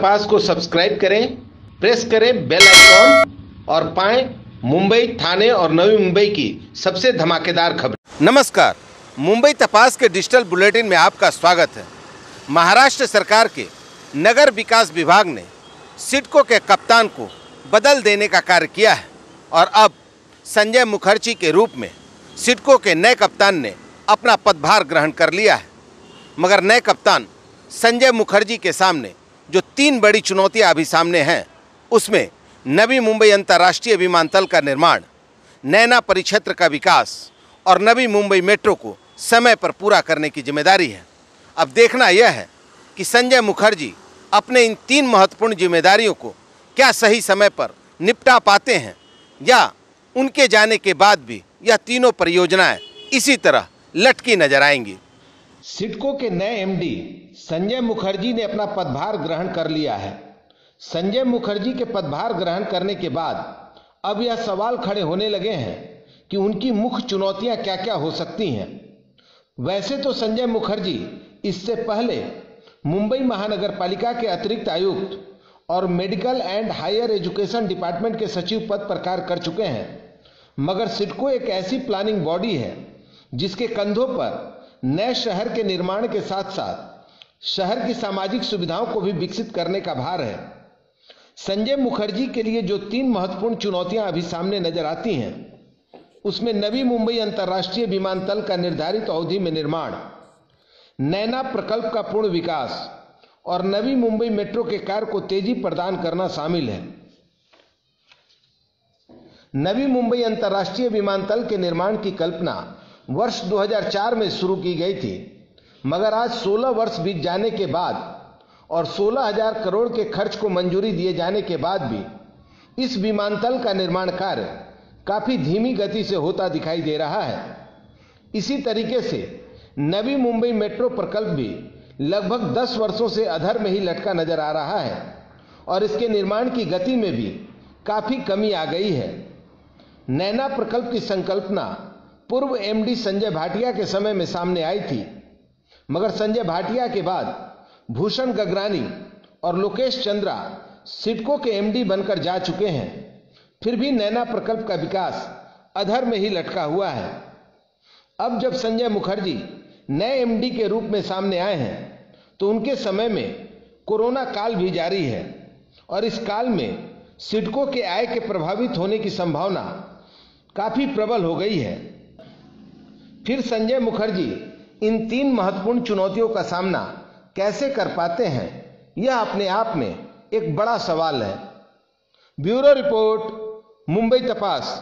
तपास को सब्सक्राइब करें, प्रेस करें बेल आइकॉन और पाएं मुंबई, ठाणे और नवी मुंबई की सबसे धमाकेदार खबर। नमस्कार, मुंबई तपास के डिजिटल बुलेटिन में आपका स्वागत है। महाराष्ट्र सरकार के नगर विकास विभाग ने सिडको के कप्तान को बदल देने का कार्य किया है और अब संजय मुखर्जी के रूप में सिडको के नए कप्तान ने अपना पदभार ग्रहण कर लिया है। मगर नए कप्तान संजय मुखर्जी के सामने जो 3 बड़ी चुनौतियां अभी सामने हैं, उसमें नवी मुंबई अंतर्राष्ट्रीय विमानतल का निर्माण, नैना परिक्षेत्र का विकास और नवी मुंबई मेट्रो को समय पर पूरा करने की जिम्मेदारी है। अब देखना यह है कि संजय मुखर्जी अपने इन 3 महत्वपूर्ण जिम्मेदारियों को क्या सही समय पर निपटा पाते हैं या उनके जाने के बाद भी यह तीनों परियोजनाएं इसी तरह लटकी नजर आएंगी। सिडको के नए एमडी संजय मुखर्जी ने अपना पदभार ग्रहण कर लिया है। संजय मुखर्जी के पदभार ग्रहण करने के बाद अब यह सवाल खड़े होने लगे हैं कि उनकी मुख्य चुनौतियां क्या क्या हो सकती हैं। वैसे तो संजय मुखर्जी इससे पहले मुंबई महानगर पालिका के अतिरिक्त आयुक्त और medical and higher education department के सचिव पद पर कार्य कर चुके हैं। मगर सिडको एक ऐसी प्लानिंग बॉडी है जिसके कंधों पर नए शहर के निर्माण के साथ साथ शहर की सामाजिक सुविधाओं को भी विकसित करने का भार है। संजय मुखर्जी के लिए जो 3 महत्वपूर्ण चुनौतियां अभी सामने नजर आती हैं, उसमें नवी मुंबई अंतर्राष्ट्रीय विमानतल का निर्धारित अवधि में निर्माण, नैना प्रकल्प का पूर्ण विकास और नवी मुंबई मेट्रो के कार्य को तेजी प्रदान करना शामिल है। नवी मुंबई अंतर्राष्ट्रीय विमानतल के निर्माण की कल्पना वर्ष 2004 में शुरू की गई थी, मगर आज 16 वर्ष बीत जाने के बाद और 16,000 करोड़ के खर्च को मंजूरी दिए जाने के बाद भी इस विमानतल का निर्माण कार्य काफी धीमी गति से होता दिखाई दे रहा है। इसी तरीके से नवी मुंबई मेट्रो प्रकल्प भी लगभग 10 वर्षों से अधर में ही लटका नजर आ रहा है और इसके निर्माण की गति में भी काफी कमी आ गई है। नैना प्रकल्प की संकल्पना पूर्व एमडी संजय भाटिया के समय में सामने आई थी, मगर संजय भाटिया के बाद भूषण गगरानी और लोकेश चंद्रा सिडको के एमडी बनकर जा चुके हैं। फिर भी नैना प्रकल्प का विकास अधर में ही लटका हुआ है। अब जब संजय मुखर्जी नए एमडी के रूप में सामने आए हैं, तो उनके समय में कोरोना काल भी जारी है और इस काल में सिडको के आय के प्रभावित होने की संभावना काफी प्रबल हो गई है। फिर संजय मुखर्जी इन 3 महत्वपूर्ण चुनौतियों का सामना कैसे कर पाते हैं, यह अपने आप में एक बड़ा सवाल है। ब्यूरो रिपोर्ट, मुंबई तपास।